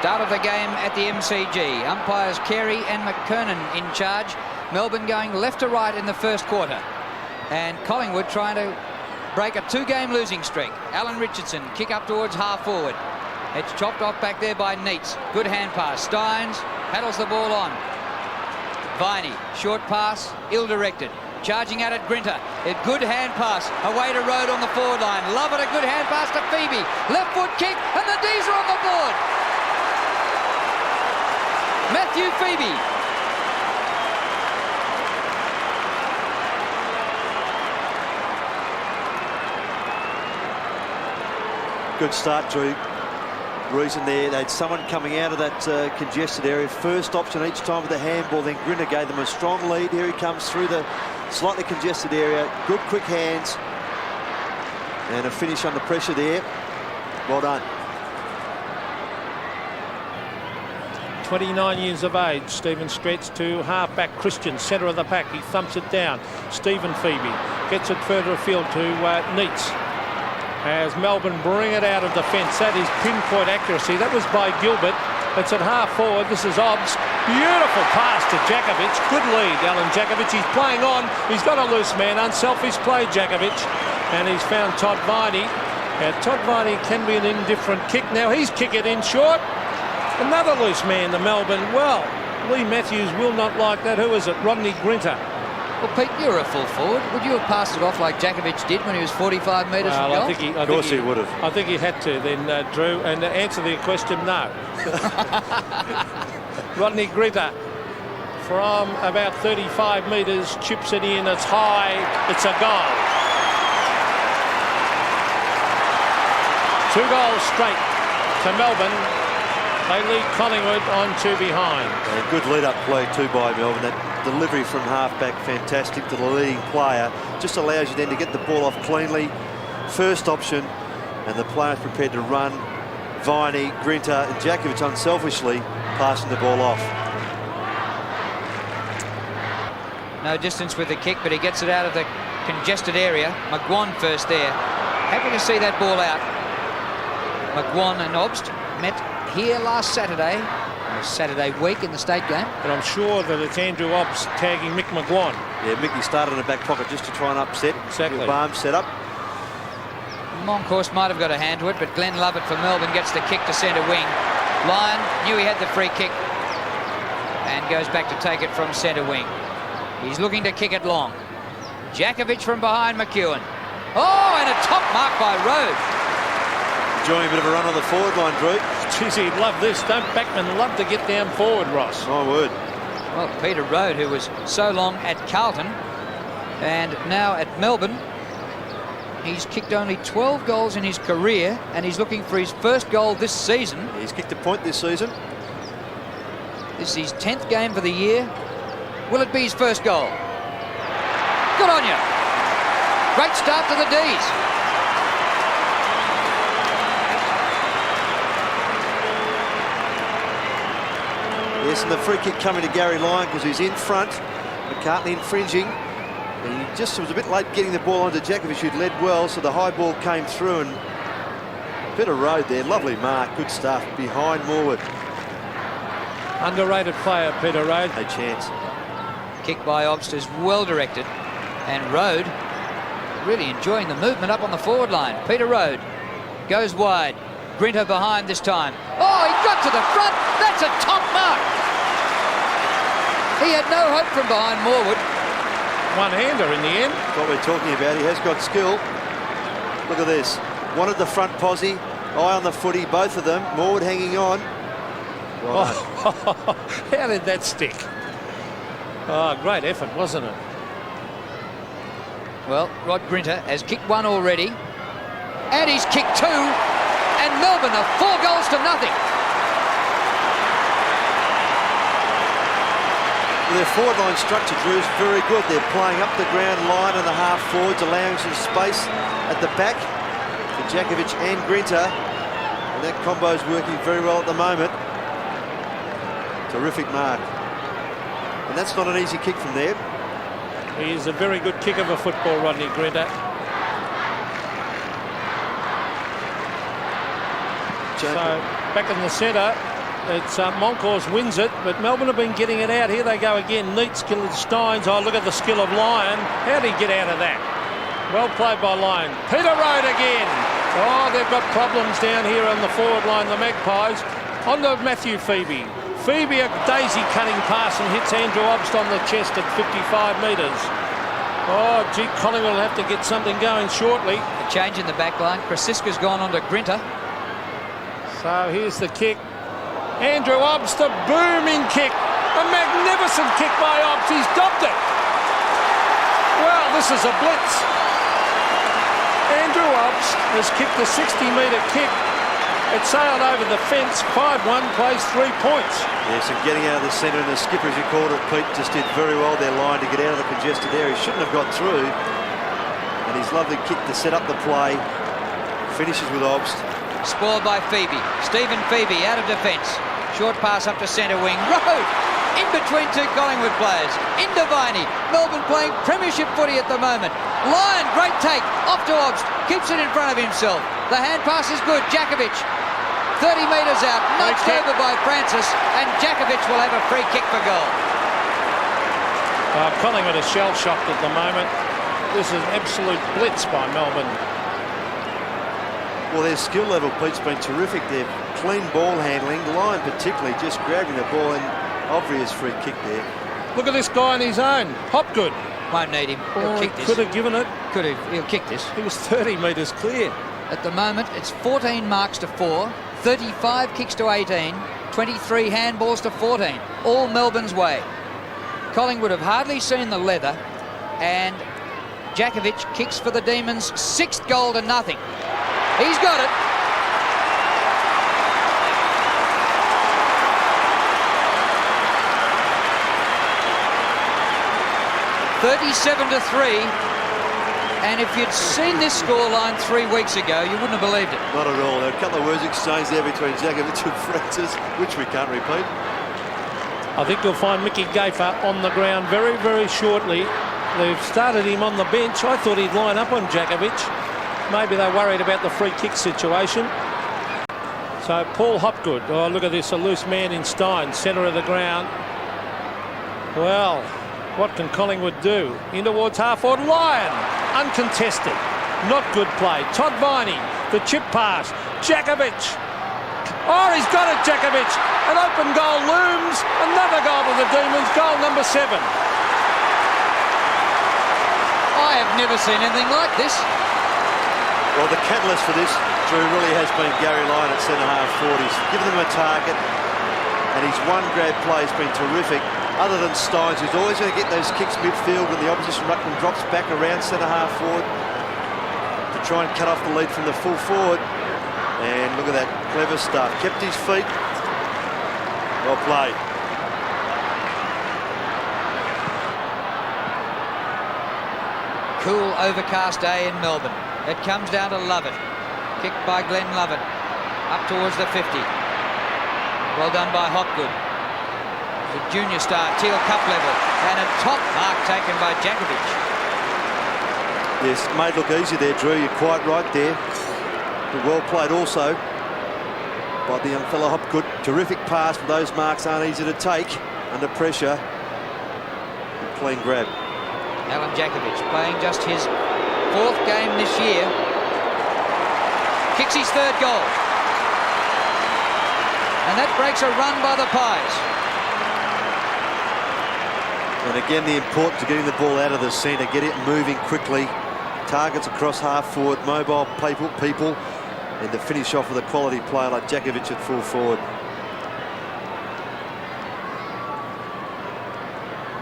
Start of the game at the MCG. Umpires Carey and McKernan in charge. Melbourne going left to right in the first quarter. And Collingwood trying to break a 2-game losing streak. Alan Richardson, kick up towards half forward. It's chopped off back there by Neitz. Good hand pass. Steins paddles the ball on. Viney, short pass, ill-directed. Charging at it, Grinter. A good hand pass away to Rohde on the forward line. Lovett, a good hand pass to Febey. Left foot kick, and the D's are on the board. Matthew Febey. Good start, Drew. Reason there, they had someone coming out of that congested area. First option each time with the handball. Then Grinter gave them a strong lead. Here he comes through the slightly congested area. Good quick hands. And a finish under pressure there. Well done. 29 years of age. Stephen Stretz to half-back Christian, centre of the pack. He thumps it down. Stephen Febey gets it further afield to Neitz. As Melbourne bring it out of defence. That is pinpoint accuracy. That was by Gilbert. It's at half forward. This is Obst. Beautiful pass to Jakovich. Good lead, Alan Jakovich. He's playing on. He's got a loose man. Unselfish play, Jakovich. And he's found Todd Viney. Todd Viney can be an indifferent kick. Now he's kicked it in short. Another loose man to Melbourne. Well, Lee Matthews will not like that. Who is it? Rodney Grinter. Well, Pete, you're a full forward. Would you have passed it off like Jakovich did when he was 45 metres from goal? Of course he would have. I think he had to then, Drew. And to answer the question, no. Rodney Grinter from about 35 metres, chips it in. It's high. It's a goal. 2 goals straight to Melbourne. They lead Collingwood on 2 behind. A good lead-up play too by Melbourne. That delivery from half-back, fantastic to the leading player. Just allows you then to get the ball off cleanly. First option, and the player's prepared to run. Viney, Grinter and Jakovich unselfishly passing the ball off. No distance with the kick, but he gets it out of the congested area. McGuan first there. Happy to see that ball out. McGuan and Obst met here last Saturday, Saturday week in the state game. But I'm sure that it's Andrew Obst tagging Mick McGuan. Yeah, Mickey started in the back pocket just to try and upset. Exactly. Barnes set up. Moncourse might have got a hand to it, but Glenn Lovett for Melbourne gets the kick to centre wing. Lyon knew he had the free kick and goes back to take it from centre wing. He's looking to kick it long. Jakovich from behind McEwen. Oh, and a top mark by Rohde. Enjoying a bit of a run on the forward line, Drew. Geez, he'd love this. Don't backmen love to get down forward, Ross? My word. Well, Peter Rohde, who was so long at Carlton and now at Melbourne, he's kicked only 12 goals in his career, and he's looking for his first goal this season. Yeah, he's kicked a point this season. This is his 10th game for the year. Will it be his first goal? Good on you. Great start to the D's. Yes, and the free kick coming to Garry Lyon because he's in front. McCartney infringing. And he just was a bit late getting the ball onto Jakovich, who'd led well, so the high ball came through. And a bit of Rohde there. Lovely mark. Good stuff. Behind Morwood. Underrated player, Peter Rohde. No chance. Kick by Obst is well directed. And Rohde really enjoying the movement up on the forward line. Peter Rohde goes wide. Grinter behind this time. Oh, he got to the front. That's a top mark. He had no hope from behind Morwood. One-hander in the end. What we're talking about. He has got skill. Look at this. Wanted the front posse. Eye on the footy, both of them. Morwood hanging on. Well How did that stick? Oh, great effort, wasn't it? Well, Rod Grinter has kicked 1 already. And he's kicked 2. And Melbourne are 4 goals to nothing. Their forward line structure, Drew, is very good. They're playing up the ground line and the half forwards, allowing some space at the back for Jakovich and Grinter. And that combo's working very well at the moment. Terrific mark. And that's not an easy kick from there. He is a very good kick of a football, Rodney Grinter. So back in the centre, It's Moncourse wins it, but Melbourne have been getting it out. Here they go again. Neat skill of Steins. Oh, look at the skill of Lyon. How did he get out of that? Well played by Lyon. Peter Rohde again. Oh, they've got problems down here on the forward line, the Magpies. On to Matthew Febey. Febey, a daisy-cutting pass and hits Andrew Obst on the chest at 55 metres. Oh, gee, Collingwood will have to get something going shortly. A change in the back line. Krasiska's gone on to Grinter. So here's the kick. Andrew Obst, a booming kick. A magnificent kick by Obst. He's dopped it. Well, this is a blitz. Andrew Obst has kicked a 60-metre kick. It sailed over the fence. 5-1, plays 3 points. Yes, and getting out of the centre, and the skipper, as you called it, Pete, just did very well their line to get out of the congested area. He shouldn't have got through. And his lovely kick to set up the play finishes with Obst. Spoiled by Febey. Stephen Febey out of defence. Short pass up to centre wing. Rohde in between two Collingwood players. Into Viney. Melbourne playing premiership footy at the moment. Lyon, great take. Off to Obst. Keeps it in front of himself. The hand pass is good. Jakovich 30 metres out. Knocked over by Francis. And Jakovich will have a free kick for goal. Collingwood are shell-shocked at the moment. This is an absolute blitz by Melbourne. Well, their skill level, Pete's been terrific. They've clean ball handling. Lyon particularly just grabbing the ball, and obvious free kick there. Look at this guy on his own. Hopgood. Won't need him. He'll kick this. Could have given it. Could have. He'll kick this. He was 30 metres clear. At the moment, it's 14 marks to 4, 35 kicks to 18, 23 handballs to 14. All Melbourne's way. Collingwood have hardly seen the leather, and Jakovich kicks for the Demons. 6th goal to nothing. He's got it. $37-3. And if you'd seen this scoreline 3 weeks ago, you wouldn't have believed it. Not at all. There are a couple of words exchanged there between Jakovich and Francis, which we can't repeat. I think you'll find Mickey Gaffer on the ground very, very shortly. They've started him on the bench. I thought he'd line up on Jakovich. Maybe they're worried about the free kick situation. So Paul Hopgood. Oh, look at this. A loose man in Stein, centre of the ground. Well, what can Collingwood do? In towards half-forward. Lyon, uncontested. Not good play. Todd Viney, the chip pass. Jakovich. Oh, he's got it, Jakovich. An open goal looms. Another goal to the Demons. Goal number 7. I have never seen anything like this. Well, the catalyst for this, Drew, really has been Garry Lyon at centre-half forward. He's given them a target, and his one grab play has been terrific. Other than Steins, who's always going to get those kicks midfield when the opposition ruckman drops back around centre-half forward to try and cut off the lead from the full forward. And look at that clever stuff. Kept his feet. Well played. Cool, overcast day in Melbourne. It comes down to Lovett. Kicked by Glenn Lovett. Up towards the 50. Well done by Hopgood. The junior star, Teal Cup level. And a top mark taken by Jakovich. Yes, made look easy there, Drew. You're quite right there. But well played also by the young fella Hopgood. Terrific pass, but those marks aren't easy to take under pressure. A clean grab. Alan Jakovich playing just his 4th game this year. Kicks his 3rd goal. And that breaks a run by the Pies. And again, the importance of getting the ball out of the centre, get it moving quickly. Targets across half forward, mobile people, and to finish off with a quality player like Jakovich at full forward.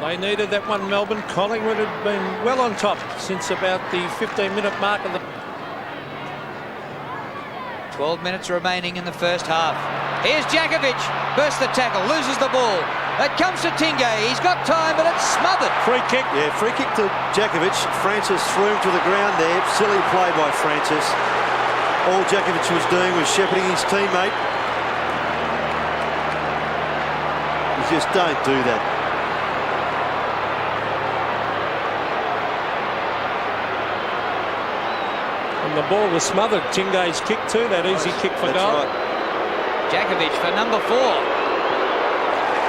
They needed that one, Melbourne. Collingwood had been well on top since about the 15-minute mark of the... 12 minutes remaining in the first half. Here's Jakovich. Bursts the tackle, loses the ball. It comes to Tingay. He's got time, but it's smothered. Free kick. Yeah, free kick to Jakovich. Francis threw him to the ground there. Silly play by Francis. All Jakovich was doing was shepherding his teammate. You just don't do that. And the ball was smothered. Tingay's kick too, that easy kick for goal. Right. Jakovich for number 4.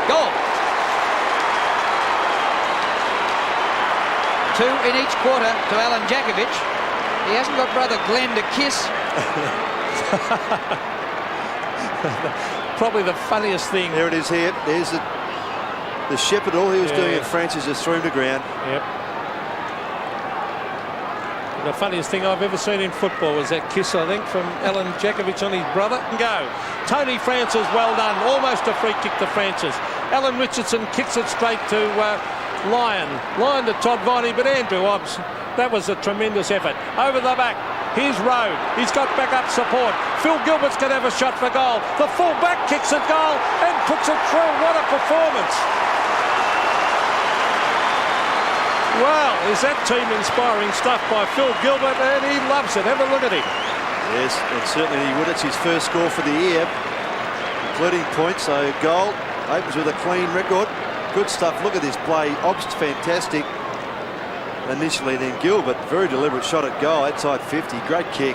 Goal. 2 in each quarter to Alan Jakovich. He hasn't got brother Glenn to kiss. Probably the funniest thing. There it is here. There's the shepherd. All he was doing at Francis just threw him to ground. Yep. The funniest thing I've ever seen in football was that kiss, I think, from Alan Jakovich on his brother. And go. Tony Francis, well done. Almost a free kick to Francis. Alan Richardson kicks it straight to Lyon. Lyon to Todd Viney, but Andrew Obst. That was a tremendous effort. Over the back. Here's Rohde. He's got backup support. Phil Gilbert's going to have a shot for goal. The full back kicks it goal and puts it through. What a performance. Wow, is that team-inspiring stuff by Phil Gilbert, and he loves it. Have a look at him. Yes, and certainly he would. It's his first score for the year, including points. So goal opens with a clean record. Good stuff. Look at this play. Obst fantastic initially, then Gilbert, very deliberate shot at goal outside 50. Great kick.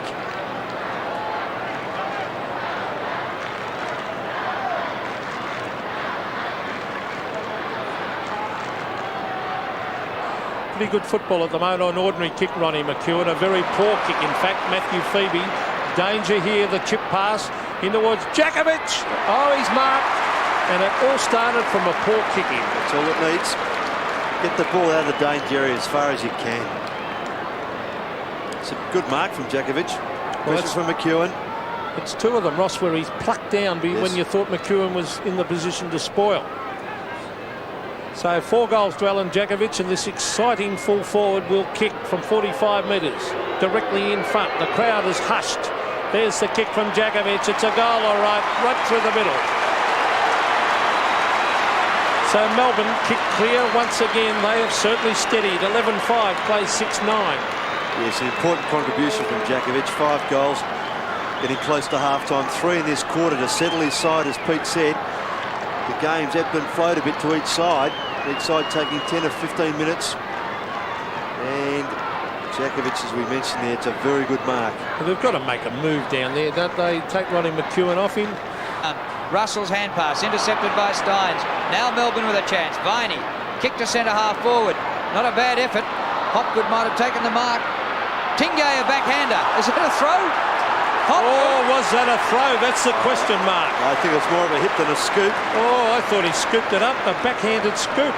Pretty good football at the moment on ordinary kick, Ronnie McEwen. A very poor kick, in fact. Matthew Febey. Danger here, the chip pass in towards Jakovich. Oh, he's marked. And it all started from a poor kicking. That's all it needs. Get the ball out of the danger area as far as you can. It's a good mark from Jakovich. Pressure from McEwen. It's 2 of them, Ross, where he's plucked down when you thought McEwen was in the position to spoil. So 4 goals to Alan Jakovich, and this exciting full forward will kick from 45 metres directly in front. The crowd is hushed. There's the kick from Jakovich. It's a goal, all right through the middle. So Melbourne kick clear once again. They have certainly steadied. 11-5, plays 6-9. Yes, an important contribution from Jakovich. 5 goals, getting close to half-time. 3 in this quarter to settle his side, as Pete said. The game's ebbed and flowed a bit to each side. Each side taking 10 or 15 minutes. And Jakovich, as we mentioned there, it's a very good mark. Well, they've got to make a move down there, don't they? Take Ronnie McEwen off him. Russell's hand pass, intercepted by Steins. Now Melbourne with a chance. Viney, kick to centre half forward. Not a bad effort. Hopgood might have taken the mark. Tingay, a backhander. Is it a throw? Oh, was that a throw? That's the question mark. I think it's more of a hit than a scoop. Oh, I thought he scooped it up. A backhanded scoop.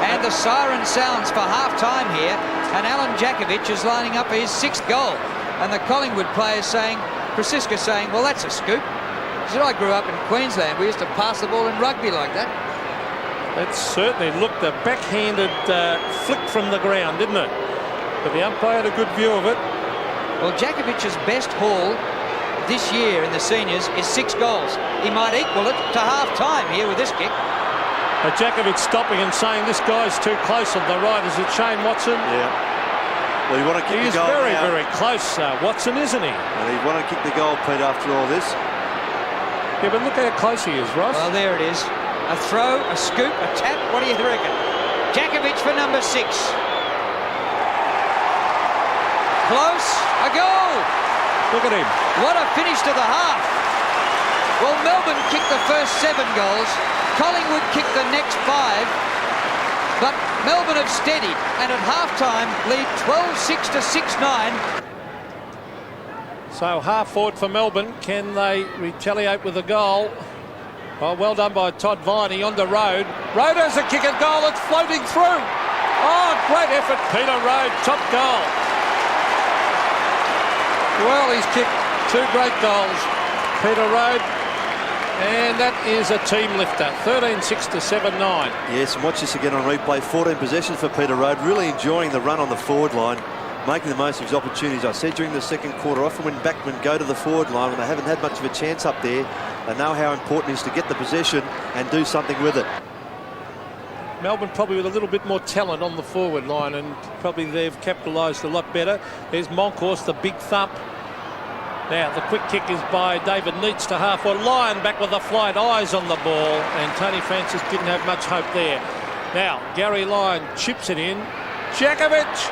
And the siren sounds for half-time here. And Alan Jakovich is lining up for his 6th goal. And the Collingwood players saying, Prasiska saying, well, that's a scoop. He said, I grew up in Queensland. We used to pass the ball in rugby like that. That certainly looked a backhanded flick from the ground, didn't it? But the umpire had a good view of it. Well, Jakovich's best haul this year in the seniors is 6 goals. He might equal it to half-time here with this kick. Jakovich stopping and saying this guy's too close on the right. Is it Shane Watson? Yeah. Well, you want to kick the goal. He's very close, Watson, isn't he? And he want to kick the goal, Pete, after all this. Yeah, but look how close he is, Ross. Well, there it is. A throw, a scoop, a tap. What do you reckon? Jakovich for number 6. Close, a goal. Look at him. What a finish to the half. Well, Melbourne kicked the first 7 goals. Collingwood kicked the next 5. But Melbourne have steadied, and at half-time lead 12-6 to 6-9. So half forward for Melbourne. Can they retaliate with a goal? Oh, well done by Todd Viney on the Rohde. Rohde has a kick at goal. It's floating through. Oh, great effort, Peter Rohde. Top goal. Well, he's kicked 2 great goals, Peter Rohde, and that is a team lifter. 13-6 to 7-9. Yes, and watch this again on replay. 14 possessions for Peter Rohde. Really enjoying the run on the forward line, making the most of his opportunities. I said during the second quarter, often when backmen go to the forward line when they haven't had much of a chance up there, they know how important it is to get the possession and do something with it. Melbourne probably with a little bit more talent on the forward line, and probably they've capitalised a lot better. There's Monkhorst, the big thump. Now the quick kick is by David Neitz to half. Well, Lyon back with the flight, eyes on the ball, and Tony Francis didn't have much hope there. Now Garry Lyon chips it in. Jakovich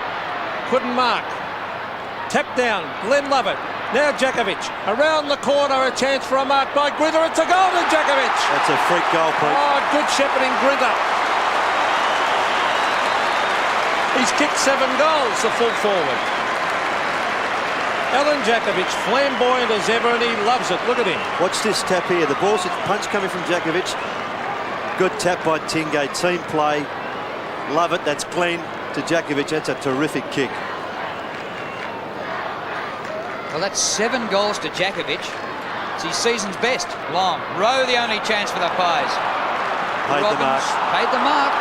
couldn't mark. Tap down, Glenn Lovett. Now Jakovich around the corner, a chance for a mark by Grinter. It's a goal to Jakovich. That's a freak goal, Pete. Oh, good shepherding, Grinter. He's kicked 7 goals, the full forward. Alan Jakovich, flamboyant as ever, and he loves it. Look at him. Watch this tap here. The ball's a punch coming from Jakovich. Good tap by Tingay. Team play. Love it. That's clean to Jakovich. That's a terrific kick. Well, that's 7 goals to Jakovich. It's his season's best. Long. Rohde the only chance for the Pies. Paid the mark. Paid the mark.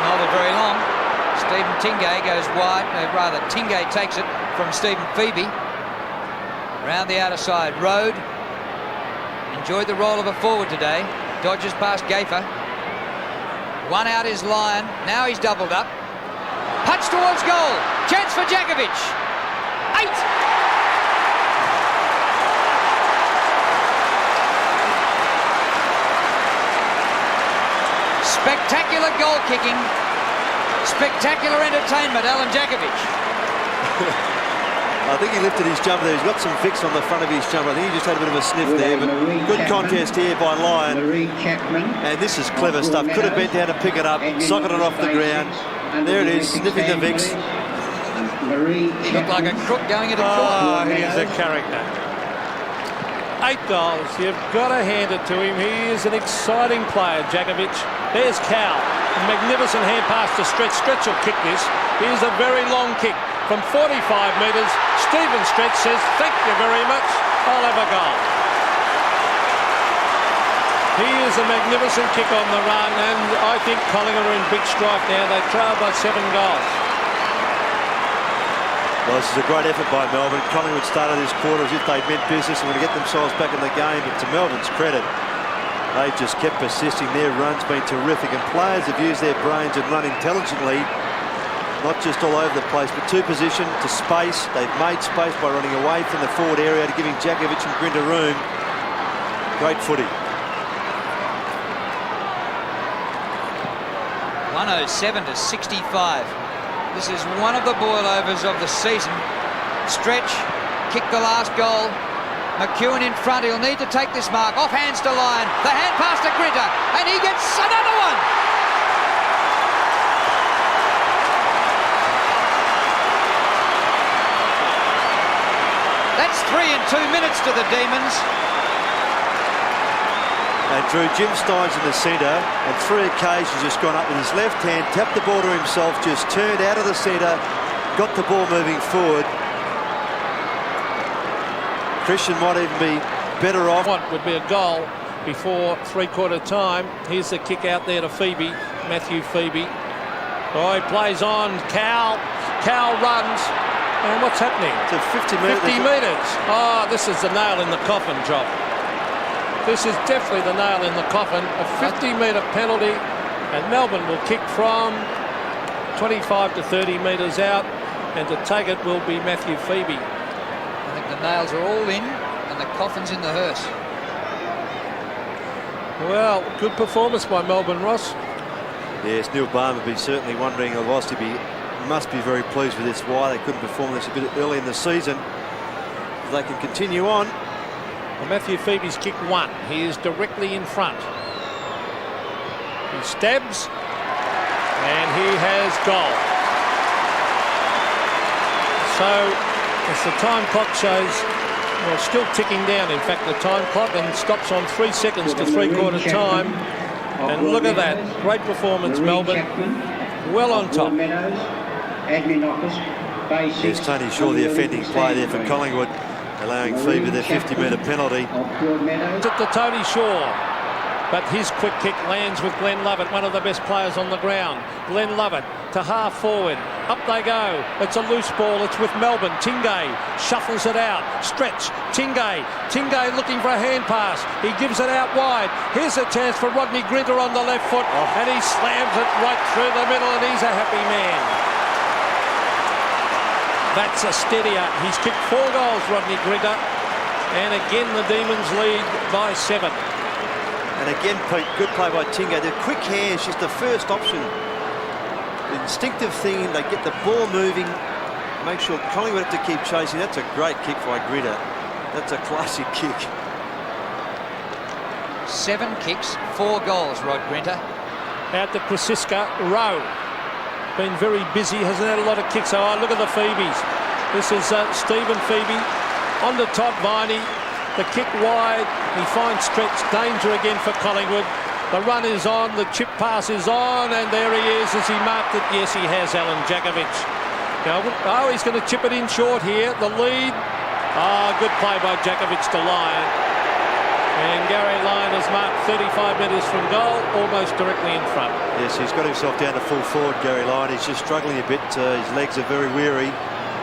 Not very long. Stephen Tingay goes wide. Rather, Tingay takes it from Stephen Febey. Round the outer side. Rohde enjoyed the role of a forward today. Dodges past Gaffer. One out is Lyon. Now he's doubled up. Punch towards goal. Chance for Jakovich. 8. Spectacular goal kicking. Spectacular entertainment, Alan Jakovich. I think he lifted his jumper there. He's got some fix on the front of his jumper. I think he just had a bit of a sniff there. But good contest here by Lyon. And this is clever stuff. Could have bent down to pick it up, socketed it off the ground. There it is, sniffing the Vicks. Looked like a crook going into court. Oh, he's a character. 8 goals. You've got to hand it to him. He is an exciting player, Jakovich. There's Cal. A magnificent hand pass to Stretch. Stretch will kick this. Here's a very long kick from 45 metres. Stephen Stretch says, thank you very much. I'll have a goal. He is a magnificent kick on the run, and I think Collingwood are in big strife now. They trail by 7 goals. Well, this is a great effort by Melbourne. Collingwood started this quarter as if they'd meant business and were going to get themselves back in the game, but to Melbourne's credit, they just kept persisting. Their run's been terrific, and players have used their brains and run intelligently, not just all over the place, but to position, to space. They've made space by running away from the forward area to giving Jakovich and Grinter room. Great footy. 107 to 65. This is one of the boilovers of the season. Stretch kicked the last goal. McEwen in front. He'll need to take this mark. Off hands to Lyon. The hand pass to Grinter. And he gets another one. That's 3 in 2 minutes to the Demons. And Drew, Jim Stein's in the centre, and 3 occasions just gone up with his left hand, tapped the ball to himself, just turned out of the centre, got the ball moving forward. Christian might even be better off. What would be a goal before 3/4 time. Here's the kick out there to Febey, Matthew Febey. Oh, he plays on. Cal runs. And what's happening? It's a 50 metres. 50 metres. Oh, this is the nail in the coffin job. This is definitely the nail in the coffin. A 50-metre penalty, and Melbourne will kick from 25 to 30 metres out, and to take it will be Matthew Febey. I think the nails are all in, and the coffin's in the hearse. Well, good performance by Melbourne, Ross. Yes, Neil Barham would be certainly wondering, or whilst he must be very pleased with this, why they couldn't perform this a bit early in the season. If they can continue on. Well, Matthew Febey's kick 1. He is directly in front. He stabs, and he has goal. So, as the time clock shows, well, still ticking down, in fact, the time clock, and stops on 3 seconds to 3/4 time. And look at that. Great performance, Melbourne. Well on top. Here's Tony Shaw, the offending player there for Collingwood, allowing Febey their 50-metre penalty. It's at the Tony Shaw, but his quick kick lands with Glenn Lovett, one of the best players on the ground. Glenn Lovett to half forward. Up they go. It's a loose ball. It's with Melbourne. Tingay shuffles it out. Stretch. Tingay looking for a hand pass. He gives it out wide. Here's a chance for Rodney Grinter on the left foot, and he slams it right through the middle, and he's a happy man. That's a steadier. He's kicked 4 goals, Rodney Grinter. And again, the Demons lead by 7. And again, Pete, good play by Tingay. The quick hands, just the first option. The instinctive thing, they get the ball moving, make sure Collingwood have to keep chasing. That's a great kick by Grinter. That's a classic kick. 7 kicks, 4 goals, Rod Grinter. Out to Krasiska, Rohde. Been very busy, hasn't had a lot of kicks. Oh, look at the Febeys. This is Stephen Febey on the top. Viney, the kick wide. He finds stretch, danger again for Collingwood. The run is on, the chip pass is on, and there he is. Has he marked it? Yes, he has, Alan Jakovich. Now, oh, he's going to chip it in short here. The lead. Ah, good play by Jakovich to Lyon. And Garry Lyon has marked 35 metres from goal, almost directly in front. Yes, he's got himself down to full forward, Garry Lyon. He's just struggling a bit. His legs are very weary.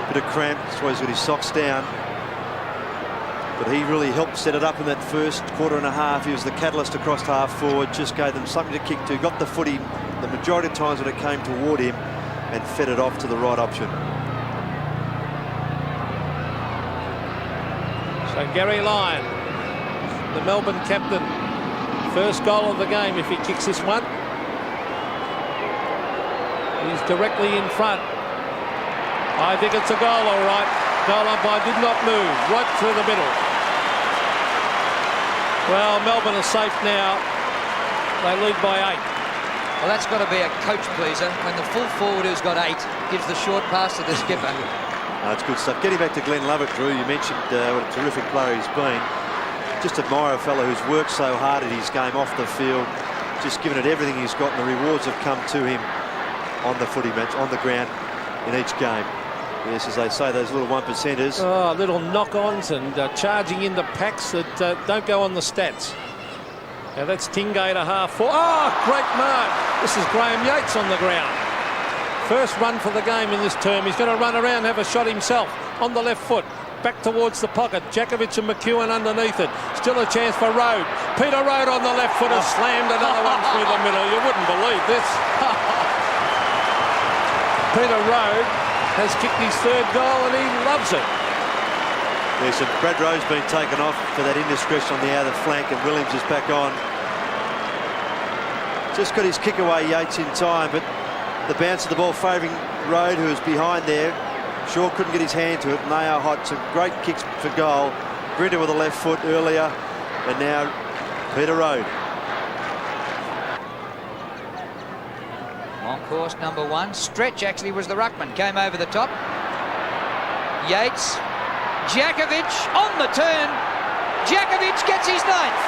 Bit of cramp. That's why he's got his socks down. But he really helped set it up in that first quarter and a half. He was the catalyst across half forward, just gave them something to kick to, got the footy the majority of times when it came toward him, and fed it off to the right option. So Garry Lyon, the Melbourne captain, first goal of the game if he kicks this one. He's directly in front. I think it's a goal, all right. Goal umpire did not move, right through the middle. Well, Melbourne are safe now. They lead by 8. Well, that's got to be a coach pleaser when the full forward who's got 8 gives the short pass to the skipper. That's good stuff. Getting back to Glenn Lovett, Drew, you mentioned what a terrific player he's been. Just admire a fellow who's worked so hard at his game off the field, just given it everything he's got, and the rewards have come to him on the footy match, on the ground in each game. Yes, as they say, those little 1%ers. Oh, little knock-ons and charging into packs that don't go on the stats. Now that's Tingay to half forward. Oh, great mark. This is Graham Yates on the ground. First run for the game in this term. He's going to run around and have a shot himself on the left foot. Back towards the pocket. Jakovich and McEwen underneath it. Still a chance for Rohde. Peter Rohde on the left foot has slammed another one through the middle. You wouldn't believe this. Peter Rohde has kicked his 3rd goal and he loves it. Yes, and Brad Rowe's been taken off for that indiscretion on the outer flank, and Williams is back on. Just got his kick away, Yates, in time, but the bounce of the ball favouring Rohde, who was behind there. Shaw couldn't get his hand to it, and they are hot. Some great kicks for goal. Grinter with the left foot earlier, and now Peter Rohde. On course, number 1. Stretch actually was the ruckman. Came over the top. Yates. Jakovich on the turn. Jakovich gets his 9th.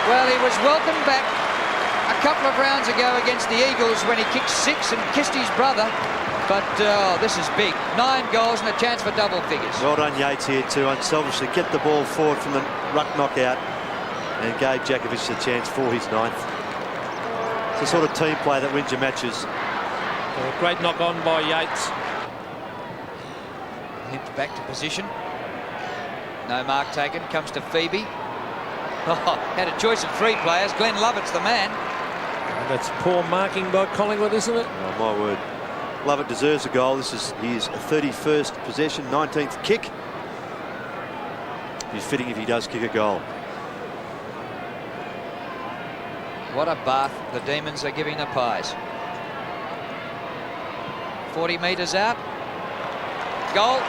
Well, he was welcomed back a couple of rounds ago against the Eagles when he kicked 6 and kissed his brother. But this is big. 9 goals and a chance for double figures. Well done, Yates, here too. Unselfishly kept the ball forward from the ruck knockout and gave Jakovich the chance for his 9th. It's the sort of team play that wins your matches. A great knock on by Yates. Limped back to position. No mark taken. Comes to Febey. Oh, had a choice of 3 players. Glenn Lovett's the man. And that's poor marking by Collingwood, isn't it? Oh, my word. Lovett deserves a goal. This is his 31st possession, 19th kick. He's fitting if he does kick a goal. What a bath the Demons are giving the Pies. 40 metres out. Goal.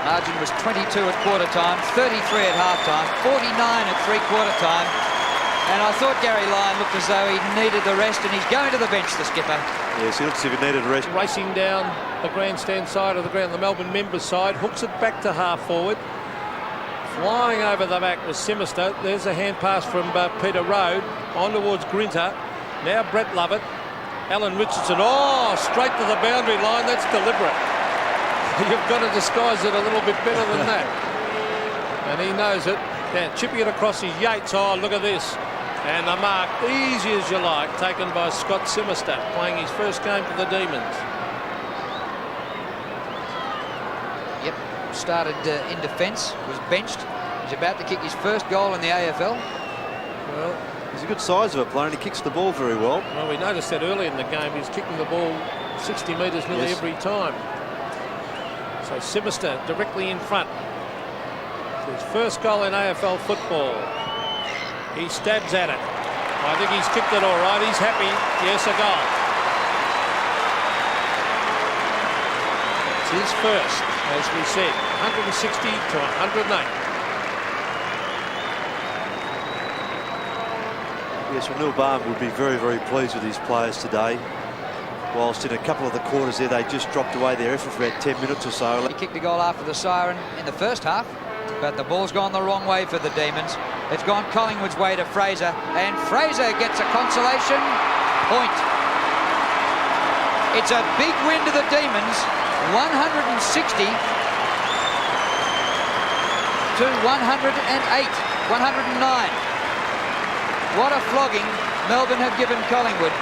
Margin was 22 at quarter time, 33 at half time, 49 at 3/4 time. And I thought Garry Lyon looked as though he needed the rest, and he's going to the bench, the skipper. Yes, he looks as if he needed a rest. Racing down the grandstand side of the ground, the Melbourne members side, hooks it back to half forward. Flying over the back was Simister. There's a hand pass from Peter Rohde on towards Grinter. Now Brett Lovett. Alan Richardson. Oh, straight to the boundary line. That's deliberate. You've got to disguise it a little bit better than that. And he knows it. Now chipping it across his Yates. Oh, look at this. And the mark, easy as you like, taken by Scott Simister, playing his first game for the Demons. Yep, started in defence, was benched. He's about to kick his first goal in the AFL. Well, he's a good size of a player and he kicks the ball very well. Well, we noticed that early in the game. He's kicking the ball 60 metres nearly every time. So Simister directly in front. His first goal in AFL football. He stabs at it. I think he's kicked it all right. He's happy. Yes, a goal. It's his first, as we said. 160 to 108. Yes, well, Neil Barham would be very, very pleased with his players today. Whilst in a couple of the quarters there, they just dropped away their effort for about 10 minutes or so. He kicked a goal after the siren in the first half, but the ball's gone the wrong way for the Demons. It's gone Collingwood's way to Fraser, and Fraser gets a consolation point. It's a big win to the Demons, 160 to 108, 109. What a flogging Melbourne have given Collingwood.